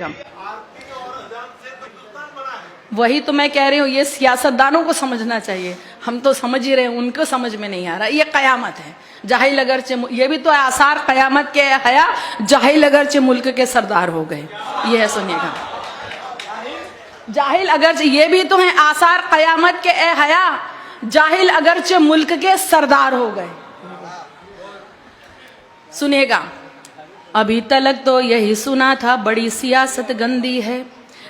सुनिएगा। वही तो मैं कह रही हूँ, ये सियासतदानों को समझना चाहिए, हम तो समझ ही रहे हैं, उनको समझ में नहीं आ रहा। ये कयामत है, जाहिल अगरचे, ये भी तो आसार कयामत के हया, जाहिल अगरचे मुल्क के सरदार हो गए। ये है, सुनिएगा, जाहिल अगरचे, ये भी तो है आसार कयामत के ए हया, जाहिल अगरचे मुल्क के सरदार हो गए। सुनिएगा, अभी तक तो यही सुना था बड़ी सियासत गंदी है,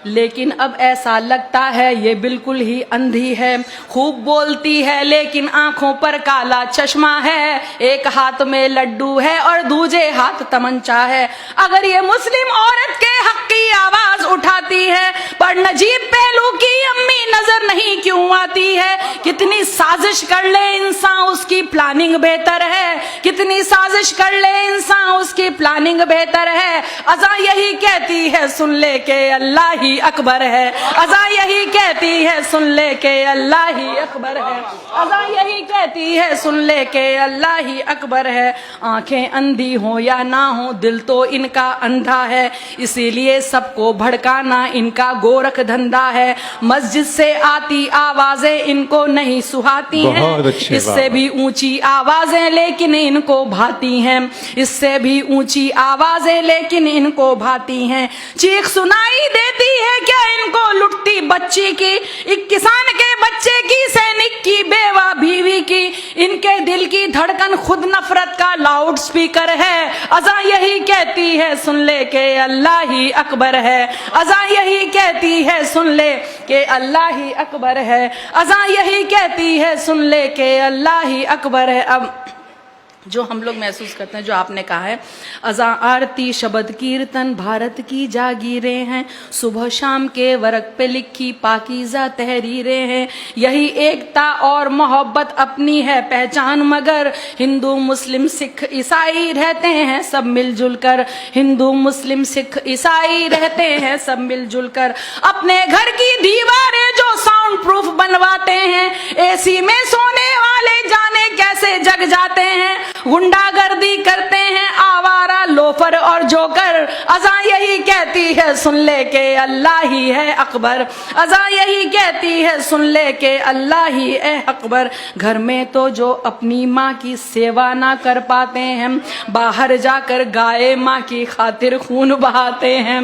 लेकिन अब ऐसा लगता है ये बिल्कुल ही अंधी है। खूब बोलती है लेकिन आंखों पर काला चश्मा है, एक हाथ में लड्डू है और दूजे हाथ तमंचा है। अगर ये मुस्लिम औरत के हक की आवाज उठाती है, पर नजीब पहलू की अम्मी नजर नहीं क्यों आती है? कितनी साजिश कर ले इंसान, उसकी प्लानिंग बेहतर है, कितनी साजिश कर ले इंसान, उसकी प्लानिंग बेहतर है। अज़ा यही कहती है सुन ले के अल्लाह ही अकबर है, अज़ा यही कहती है सुन ले के अल्लाह ही अकबर है, अज़ा यही कहती है सुन ले के अल्लाह ही अकबर है। आंखें अंधी हो या ना हो, दिल तो इनका अंधा है, इसीलिए सबको भड़काना इनका गोरख धंधा है। मस्जिद से आती आवाजें इनको नहीं सुहाती हैं, इससे भी ऊंची आवाजें लेकिन इनको भाती हैं, इससे भी ऊंची आवाजें लेकिन इनको भाती हैं। चीख सुनाई देती है क्या इनको लुटती बच्ची की, एक किसान के बच्चे की, सैनिक की, बेवा बीवी की। इनके दिल की धड़कन खुद नफरत का लाउड स्पीकर है। अज़ा यही कहती है सुन ले के अल्लाह ही अकबर है, अज़ा यही कहती है सुन ले के अल्लाह ही अकबर है, अज़ा यही कहती है सुन ले के अल्लाह ही अकबर है। अब जो हम लोग महसूस करते हैं, जो आपने कहा है, अज़ा आरती शब्द कीर्तन भारत की जागीरें हैं, सुबह शाम के वर्क पे लिखी पाकीज़ा तहरीरें हैं। यही एकता और मोहब्बत अपनी है पहचान, मगर हिंदू मुस्लिम सिख ईसाई रहते हैं सब मिलजुल कर, हिंदू मुस्लिम सिख ईसाई रहते हैं सब मिलजुल कर। अपने घर की दीवारें जो साउंड प्रूफ बनवाते हैं, एसी में सोने वाले जाने कैसे जग जाते हैं, गुंडागर्दी करते हैं आवारा लोफर और जोकर। अज़ा यही कहती है सुन ले के अल्लाह ही है अकबर, अज़ा यही कहती है सुन ले के अल्लाह ही है अकबर। घर में तो जो अपनी माँ की सेवा ना कर पाते हैं, बाहर जाकर गाय माँ की खातिर खून बहाते हैं।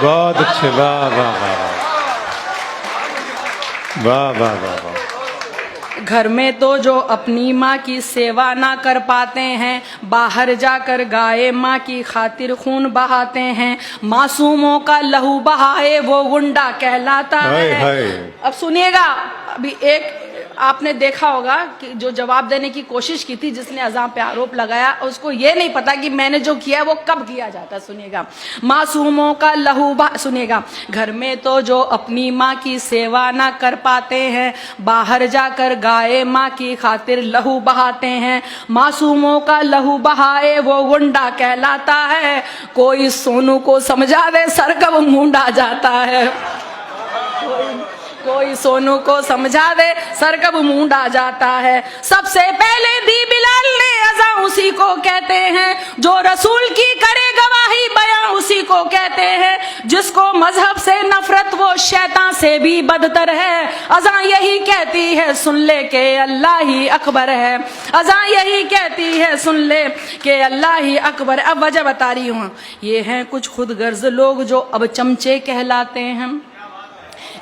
बहुत अच्छे, वाह वाह वाह वाह वाह वाह वाह। घर में तो जो अपनी माँ की सेवा ना कर पाते हैं, बाहर जाकर गाय माँ की खातिर खून बहाते हैं। मासूमों का लहू बहाए वो गुंडा कहलाता है। अब सुनिएगा, अभी एक आपने देखा होगा कि जो जवाब देने की कोशिश की थी, जिसने अज़ा पे आरोप लगाया, उसको ये नहीं पता कि मैंने जो किया वो कब किया जाता। सुनिएगा, मासूमों का लहू सुनिएगा, घर में तो जो अपनी माँ की सेवा ना कर पाते हैं, बाहर जाकर गाय माँ की खातिर लहू बहाते हैं। मासूमों का लहू बहाए वो गुंडा कहलाता है, कोई सोनू को समझा दे सर कब मूंडा जाता है, कोई सोनू को समझा दे सर कब मूंडा जाता है। सबसे पहले दी बिलाल ने अज़ा उसी को कहते हैं, जो रसूल की करे गवाही बयां उसी को कहते हैं, जिसको मजहब से नफरत वो शैतान से भी बदतर है। अज़ा यही कहती है सुन ले के अल्लाह ही अकबर है, अज़ा यही कहती है सुन ले के अल्लाह ही अकबर। अब वजह बता रही हूँ, ये हैं कुछ खुद गर्ज लोग जो अब चमचे कहलाते हैं,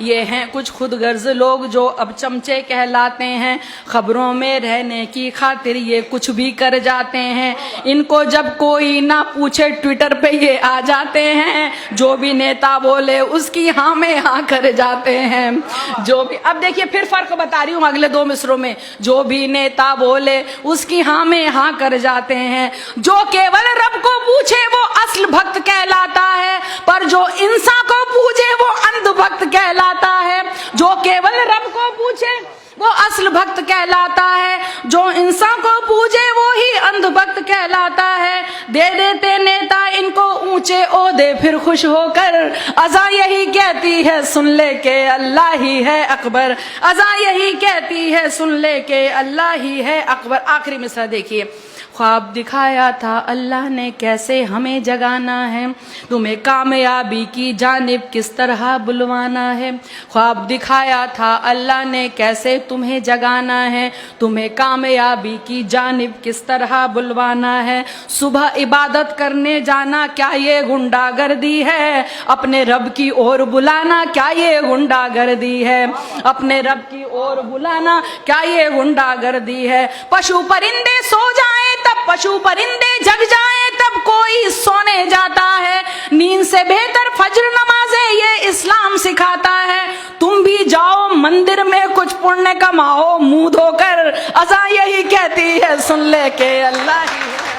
ये हैं कुछ खुद गर्ज लोग जो अब चमचे कहलाते हैं। खबरों में रहने की खातिर ये कुछ भी कर जाते हैं, इनको जब कोई ना पूछे ट्विटर पे ये आ जाते हैं, जो भी नेता बोले उसकी हाँ में हाँ कर जाते हैं। जो भी, अब देखिए फिर फर्क बता रही हूँ अगले दो मिसरों में, जो भी नेता बोले उसकी हाँ में हाँ कर जाते हैं। जो केवल रब को पूछे वो असल भक्त कहलाता है, पर जो इंसान को पूछे वो अंधभक्त कहलाता है। जो केवल रब को पूछे वो असल भक्त कहलाता है, जो इंसान को पूजे वो ही अंधभक्त कहलाता है। दे देते नेता इनको ऊंचे ओहदे फिर खुश होकर, अज़ा यही कहती है सुन ले के अल्लाह ही है अकबर, अज़ा यही कहती है सुन ले के अल्लाह ही है अकबर। आखिरी मिसरा देखिए, ख्वाब दिखाया था अल्लाह ने कैसे हमें जगाना है, तुम्हें कामयाबी की जानिब किस तरह बुलवाना है। ख्वाब दिखाया था अल्लाह ने कैसे तुम्हें जगाना है, तुम्हें कामयाबी की जानिब किस तरह बुलवाना है। सुबह इबादत करने जाना क्या ये गुंडागर्दी है, अपने रब की ओर बुलाना क्या ये गुंडागर्दी है, अपने रब की ओर बुलाना क्या ये गुंडागर्दी है। पशु परिंदे सो जाएं तब पशु परिंदे जग जाएं तब कोई सोने जाता है, नींद से बेहतर फज्र नमाजें ये इस्लाम सिखाता है। तुम भी जाओ मंदिर में कुछ पुण्य कमाओ, मुंह धोकर अज़ान यही कहती है सुन ले के अल्लाह ही है।